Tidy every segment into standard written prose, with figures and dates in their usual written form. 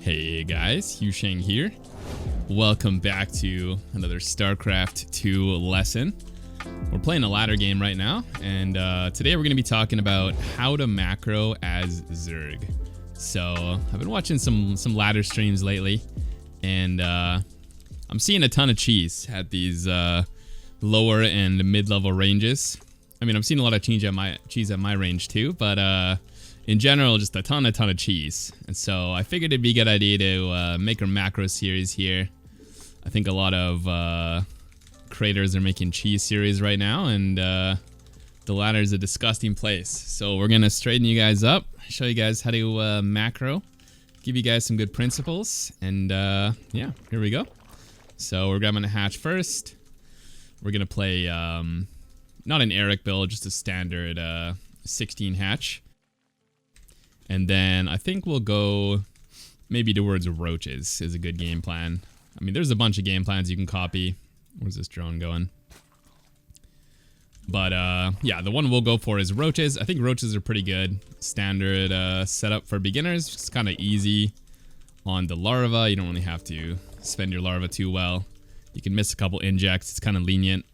Hey guys, Yusheng here. Welcome back to another StarCraft 2 lesson. We're playing a ladder game right now, and today we're going to be talking about how to macro as Zerg. So, I've been watching some ladder streams lately, and I'm seeing a ton of cheese at these lower and mid-level ranges. I mean, I'm seeing a lot of cheese at my range too, but in general, just a ton of cheese. And so I figured it'd be a good idea to make a macro series here. I think a lot of creators are making cheese series right now, and the ladder is a disgusting place. So we're gonna straighten you guys up, show you guys how to macro, give you guys some good principles, and yeah, here we go. So we're grabbing a hatch first. We're gonna play not an Eric build, just a standard 16 hatch. And then I think we'll go maybe towards roaches is a good game plan. I mean, there's a bunch of game plans you can copy. Where's this drone going? But yeah, the one we'll go for is roaches. I think roaches are pretty good. Standard setup for beginners. It's kind of easy on the larva. You don't really have to spend your larva too well. You can miss a couple injects. It's kind of lenient.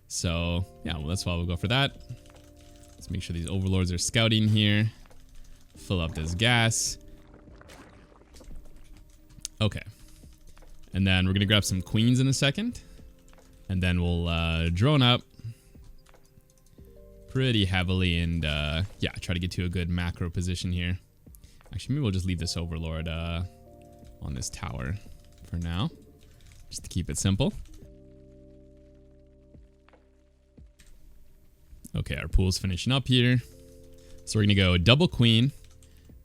So yeah, well, that's why we'll go for that. Let's make sure these overlords are scouting here. Fill up this gas. Okay. And then we're going to grab some queens in a second. And then we'll drone up pretty heavily and yeah, try to get to a good macro position here. Actually, maybe we'll just leave this overlord on this tower for now, just to keep it simple. Okay, our pool's finishing up here. So we're going to go double queen.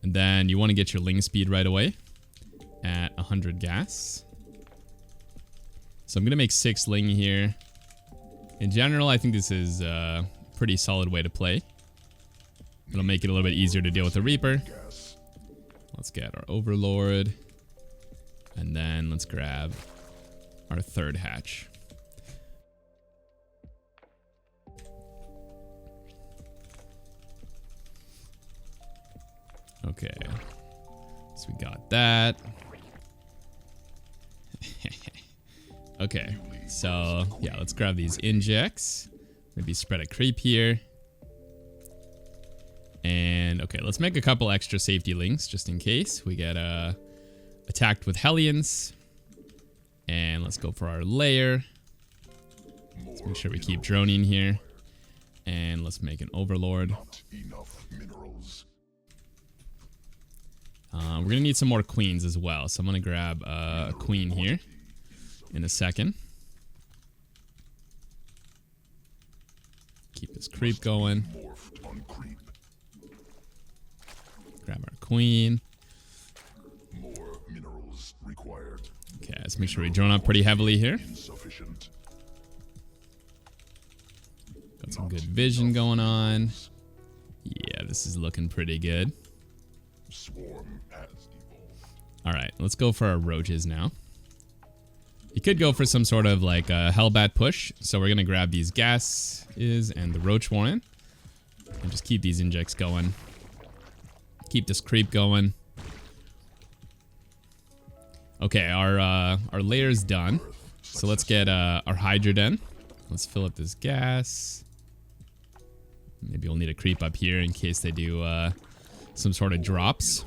And then you want to get your ling speed right away at 100 gas. So I'm going to make 6 ling here. In general, I think this is a pretty solid way to play. It'll make it a little bit easier to deal with the Reaper. Let's get our Overlord. And then let's grab our third hatch. Okay, so we got that. Okay, so yeah, let's grab these injects. Maybe spread a creep here. And okay, let's make a couple extra safety links just in case we get attacked with Hellions. And let's go for our layer. Let's make sure we keep droning here. And let's make an Overlord. We're going to need some more queens as well. So I'm going to grab a queen here in a second. Keep this creep going. Grab our queen. Okay, let's make sure we drone up pretty heavily here. Got some good vision going on. Yeah, this is looking pretty good. Alright, let's go for our roaches now. You could go for some sort of like a Hellbat push. So we're going to grab these gases and the roach warren. And just keep these injects going. Keep this creep going. Okay, our layer's done. So let's get our Hydroden. Let's fill up this gas. Maybe we'll need a creep up here in case they do some sort of drops.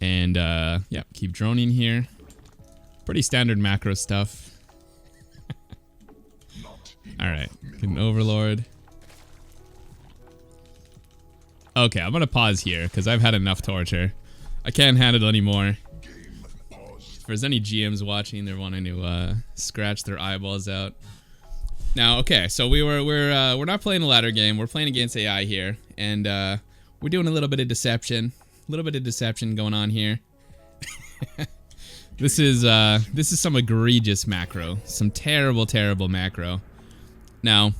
And yeah, keep droning here. Pretty standard macro stuff. Alright, get an Overlord. Okay, I'm gonna pause here because I've had enough torture. I can't handle it anymore. If there's any GMs watching, they're wanting to scratch their eyeballs out. Now, okay, so we're not playing a ladder game. We're playing against AI here, and we're doing a little bit of deception. A little bit of deception going on here. This is some egregious macro. Some terrible macro. Now,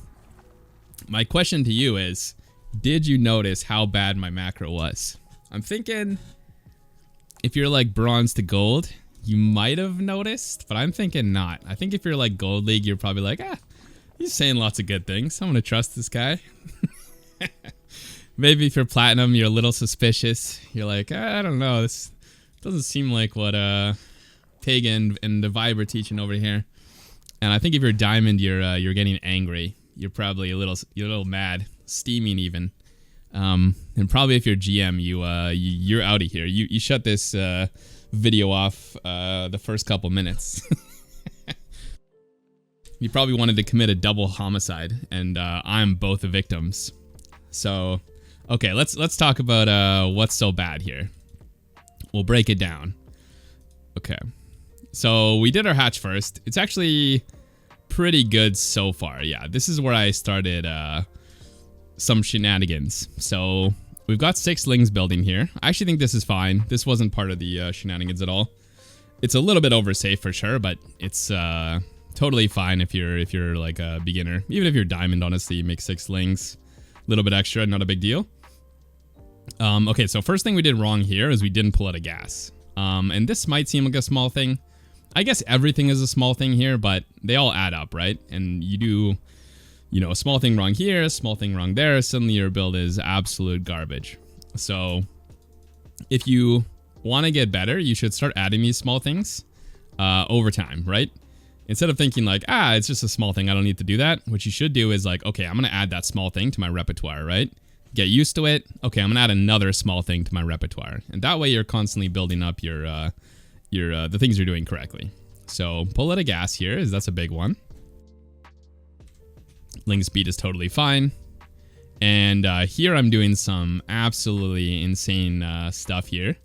my question to you is, did you notice how bad my macro was? I'm thinking if you're like bronze to gold, you might have noticed, but I'm thinking not. I think if you're like gold league, you're probably like, he's saying lots of good things. I'm gonna trust this guy. Maybe if you're platinum, you're a little suspicious. You're like, I don't know, this Doesn't seem like what Pagan and the Vibe are teaching over here. And I think if you're Diamond, you're getting angry. You're probably a little mad, steaming even. And probably if you're GM, you're out of here. You shut this video off the first couple minutes. You probably wanted to commit a double homicide, and I'm both the victims. So, okay, let's talk about what's so bad here. We'll break it down. Okay, so we did our hatch first. It's actually pretty good so far. Yeah, this is where I started some shenanigans. So we've got 6 lings building here. I actually think this is fine. This wasn't part of the shenanigans at all. It's a little bit oversafe for sure, but it's totally fine if you're like a beginner. Even if you're Diamond, honestly, you make 6 lings. A little bit extra, not a big deal. Okay, so first thing we did wrong here is we didn't pull out a gas. And this might seem like a small thing. I guess everything is a small thing here, but they all add up, right? And you do, you know, a small thing wrong here, a small thing wrong there, suddenly your build is absolute garbage. So if you want to get better, you should start adding these small things over time, right? Instead of thinking like, it's just a small thing, I don't need to do that. What you should do is like, okay, I'm going to add that small thing to my repertoire, right? Get used to it. Okay, I'm going to add another small thing to my repertoire. And that way you're constantly building up your the things you're doing correctly. So pull out a gas here, as that's a big one. Ling speed is totally fine. And here I'm doing some absolutely insane stuff here.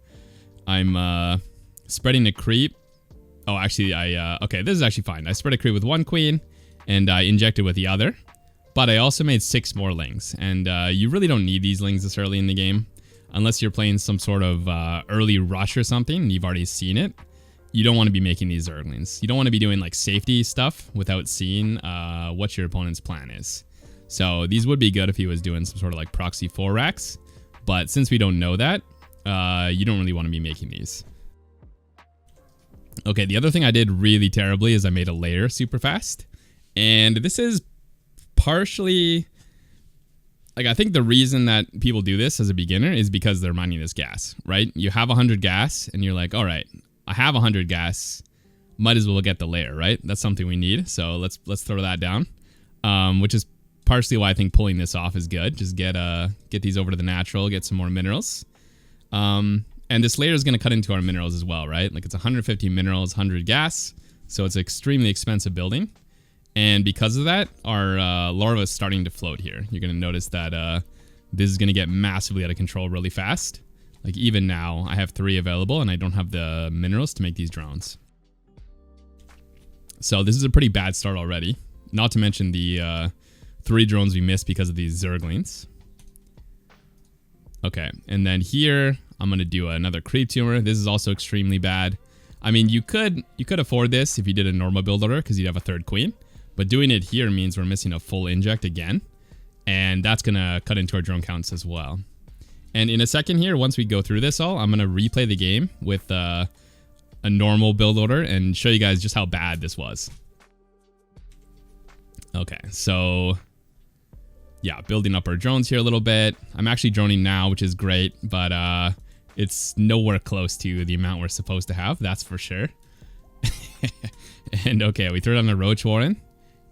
I'm spreading a creep. Oh, actually, okay, this is actually fine. I spread a creep with 1 queen, and I injected with the other. But I also made 6 more lings, and you really don't need these lings this early in the game. Unless you're playing some sort of early rush or something, and you've already seen it. You don't want to be making these Zerglings. You don't want to be doing like safety stuff without seeing what your opponent's plan is. So these would be good if he was doing some sort of like proxy 4 racks. But since we don't know that, you don't really want to be making these. Okay, the other thing I did really terribly is I made a layer super fast. And this is partially, like, I think the reason that people do this as a beginner is because they're mining this gas, right? You have 100 gas and you're like, all right, I have 100 gas, might as well get the layer, right? That's something we need. So let's throw that down, which is partially why I think pulling this off is good. Just get these over to the natural, get some more minerals. And this layer is going to cut into our minerals as well, right? Like it's 150 minerals, 100 gas. So it's extremely expensive building. And because of that, our larva is starting to float here. You're going to notice that this is going to get massively out of control really fast. Like even now, I have 3 available and I don't have the minerals to make these drones. So this is a pretty bad start already. Not to mention the 3 drones we missed because of these Zerglings. Okay, and then here, I'm going to do another creep tumor. This is also extremely bad. I mean, you could afford this if you did a normal build order because you'd have a 3rd queen. But doing it here means we're missing a full inject again. And that's going to cut into our drone counts as well. And in a second here, once we go through this all, I'm going to replay the game with a normal build order and show you guys just how bad this was. Okay, so yeah, building up our drones here a little bit. I'm actually droning now, which is great, but it's nowhere close to the amount we're supposed to have, that's for sure. And okay, we threw down a roach warren.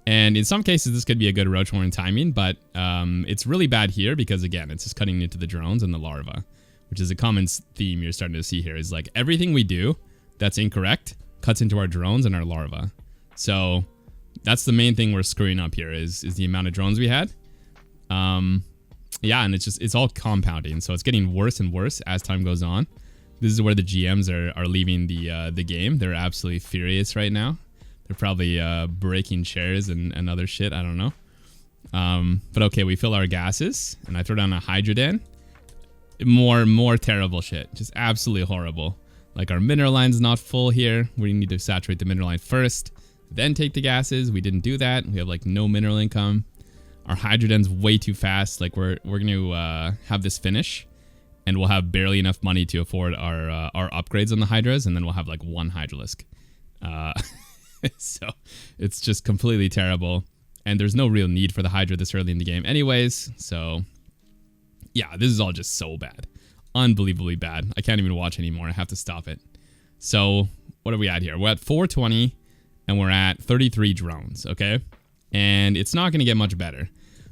And in some cases, this could be a good roach warren timing, but it's really bad here because, again, it's just cutting into the drones and the larva, which is a common theme you're starting to see here, is like everything we do that's incorrect cuts into our drones and our larva. So that's the main thing we're screwing up here is the amount of drones we had. Yeah, and it's all compounding, so it's getting worse and worse as time goes on. This is where the GMs are leaving the game. They're absolutely furious right now. They're probably breaking chairs and other shit. I don't know. But okay, we fill our gases, and I throw down a hydroden. More terrible shit. Just absolutely horrible. Like our mineral line's not full here. We need to saturate the mineral line first, then take the gases. We didn't do that. We have like no mineral income. Our hydroden's way too fast. Like we're going to have this finish, and we'll have barely enough money to afford our upgrades on the hydras, and then we'll have like 1 hydralisk. So it's just completely terrible, and there's no real need for the hydra this early in the game anyways. So yeah, this is all just so bad. unbelievably bad. I can't even watch anymore. I have to stop it. So what are we at here? We're at 420 and we're at 33 drones, okay? And it's not going to get much better.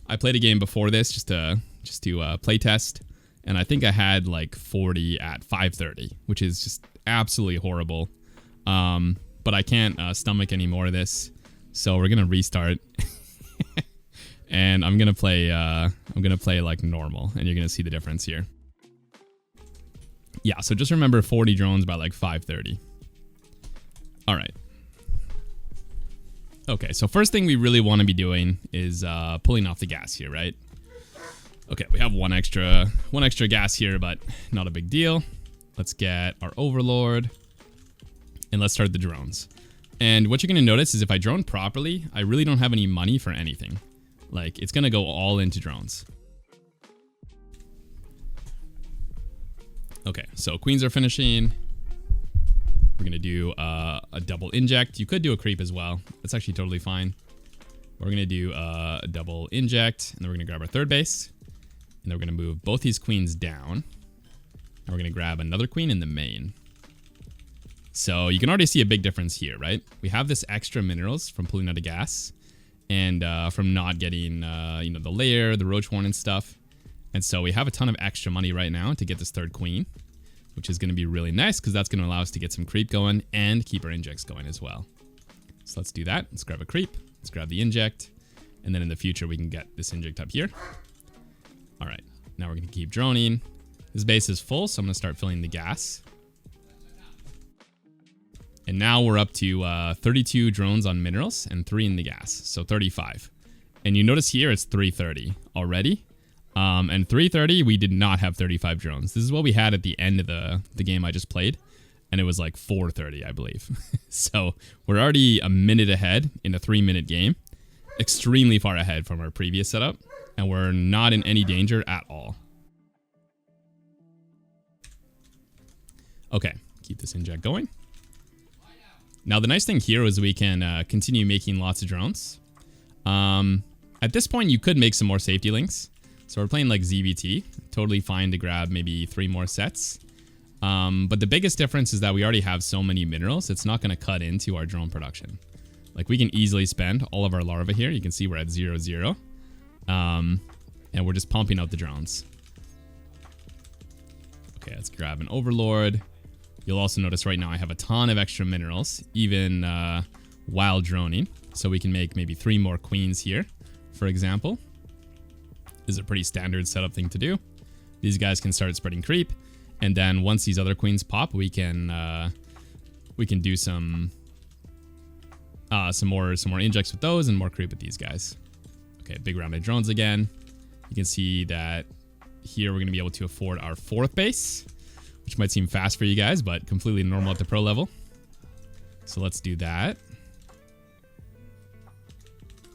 I played a game before this just to play test, and I think I had like 40 at 530, which is just absolutely horrible. But I can't stomach any more of this, so we're gonna restart, and I'm gonna play like normal, and you're gonna see the difference here. Yeah, so just remember 40 drones by like 530. All right. Okay, so first thing we really want to be doing is pulling off the gas here, right? Okay, we have one extra gas here, but not a big deal. Let's get our overlord, and let's start the drones. And what you're gonna notice is if I drone properly, I really don't have any money for anything. Like, it's gonna go all into drones. Okay, so queens are finishing. We're gonna do a double inject. You could do a creep as well. That's actually totally fine. We're gonna do a double inject, and then we're gonna grab our third base, and then we're gonna move both these queens down, and we're gonna grab another queen in the main. So you can already see a big difference here, right? We have this extra minerals from pulling out of gas, and from not getting you know, the lair, the roach horn and stuff. And so we have a ton of extra money right now to get this third queen, which is going to be really nice because that's going to allow us to get some creep going and keep our injects going as well. So let's do that. Let's grab a creep. Let's grab the inject. And then in the future, we can get this inject up here. All right. Now we're going to keep droning. This base is full, so I'm going to start filling the gas. And now we're up to 32 drones on minerals and 3 in the gas. So 35. And you notice here it's 330 already. And 330, we did not have 35 drones. This is what we had at the end of the game I just played. And it was like 430, I believe. So we're already a minute ahead in a 3-minute game. Extremely far ahead from our previous setup. And we're not in any danger at all. Okay, keep this inject going. Now the nice thing here is we can continue making lots of drones. At this point, you could make some more safety links. So we're playing like ZVT. Totally fine to grab maybe 3 more sets. But the biggest difference is that we already have so many minerals, it's not going to cut into our drone production. Like, we can easily spend all of our larvae here. You can see we're at 0-0. And we're just pumping out the drones. Okay, let's grab an overlord. You'll also notice right now I have a ton of extra minerals, even while droning. So we can make maybe 3 more queens here, for example. This is a pretty standard setup thing to do. These guys can start spreading creep, and then once these other queens pop, we can do some more injects with those and more creep with these guys. Okay, big round of drones again. You can see that here we're gonna be able to afford our 4th base, which might seem fast for you guys, but completely normal at the pro level. So let's do that.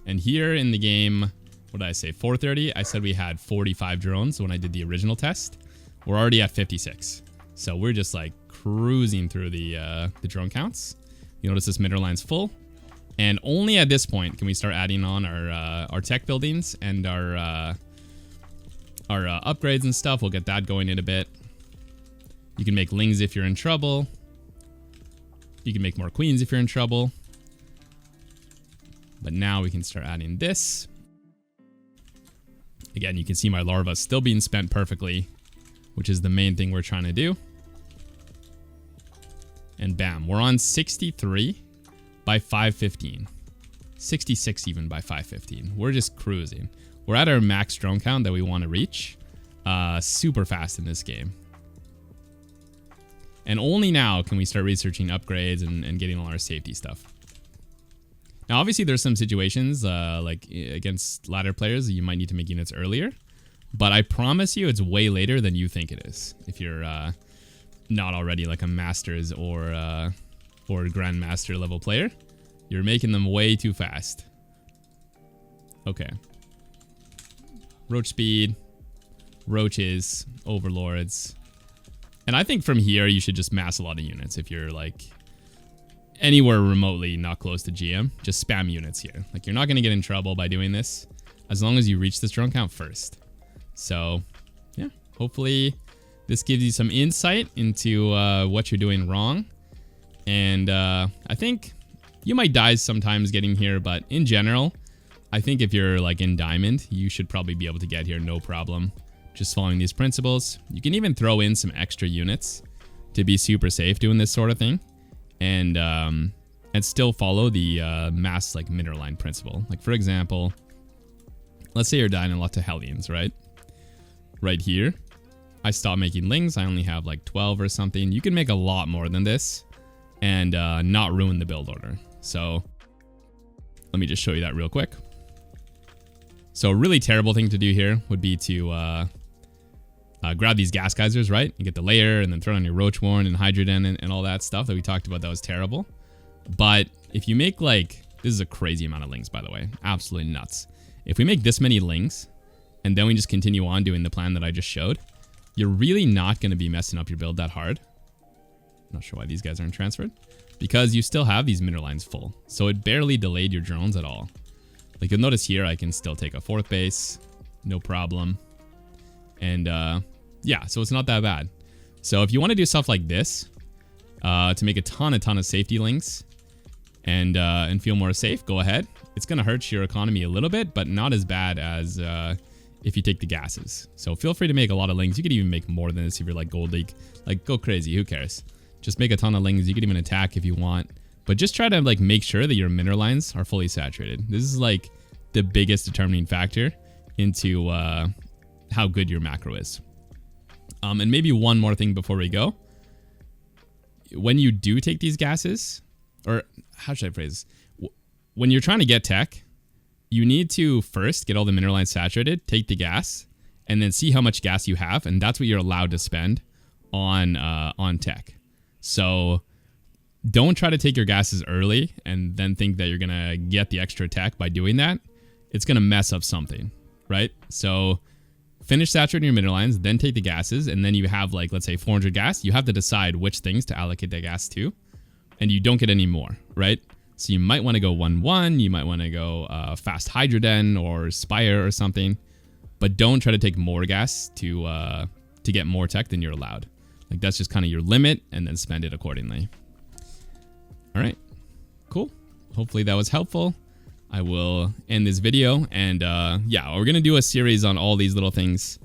And here in the game, what did I say? 430. I said we had 45 drones when I did the original test. We're already at 56. So we're just like cruising through the drone counts. You notice this mineral line's full. And only at this point can we start adding on our tech buildings and our upgrades and stuff. We'll get that going in a bit. You can make lings if you're in trouble. You can make more queens if you're in trouble. But now we can start adding this. Again, you can see my larva still being spent perfectly, which is the main thing we're trying to do. And bam, we're on 63 by 515. 66 even by 515. We're just cruising. We're at our max drone count that we want to reach. Super fast in this game. And only now can we start researching upgrades and getting all our safety stuff. Now, obviously, there's some situations, like against ladder players, you might need to make units earlier. But I promise you, it's way later than you think it is. If you're not already like a Masters or Grandmaster level player, you're making them way too fast. Okay. Roach speed, roaches, overlords. And I think from here, you should just mass a lot of units if you're like anywhere remotely not close to GM. Just spam units here. Like, you're not going to get in trouble by doing this as long as you reach this drone count first. So yeah, hopefully This gives you some insight into what you're doing wrong. And I think you might die sometimes getting here, but in general, I think if you're like in diamond, you should probably be able to get here no problem. Just following these principles. You can even throw in some extra units to be super safe doing this sort of thing. And still follow the mass like mineral line principle. Like for example, let's say you're dying in lots of Hellions, right? Right here, I stopped making lings. I only have like 12 or something. You can make a lot more than this and not ruin the build order. So let me just show you that real quick. So a really terrible thing to do here would be to grab these gas geysers, right? You get the layer and then throw it on your roach warren and hydrogen and all that stuff that we talked about. That was terrible. But if you make like, this is a crazy amount of lings, by the way, absolutely nuts. If we make this many lings and then we just continue on doing the plan that I just showed, you're really not going to be messing up your build that hard. Not sure why these guys aren't transferred, because you still have these mineral lines full. So it barely delayed your drones at all. Like you'll notice here, I can still take a 4th base, no problem. And yeah, so it's not that bad. So if you want to do stuff like this to make a ton of safety links and feel more safe, go ahead. It's going to hurt your economy a little bit, but not as bad as if you take the gases. So feel free to make a lot of lings. You could even make more than this if you're like Gold League. Like go crazy, who cares? Just make a ton of lings. You could even attack if you want. But just try to like make sure that your mineral lines are fully saturated. This is like the biggest determining factor into how good your macro is. And maybe one more thing before we go. When you do take these gases, or how should I phrase this? When you're trying to get tech, you need to first get all the mineral lines saturated, take the gas, and then see how much gas you have, and that's what you're allowed to spend on tech. So don't try to take your gases early and then think that you're gonna get the extra tech by doing that. It's gonna mess up something, right? So finish saturating your mineral lines, then take the gases, and then you have like, let's say 400 gas. You have to decide which things to allocate that gas to, and you don't get any more, right? So you might want to go 1-1, you might want to go fast hydrogen or spire or something, but don't try to take more gas to get more tech than you're allowed. Like that's just kind of your limit, and then spend it accordingly. All right, cool. Hopefully that was helpful. I will end this video, and yeah, we're gonna do a series on all these little things,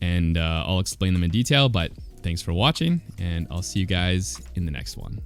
and I'll explain them in detail. But thanks for watching, and I'll see you guys in the next one.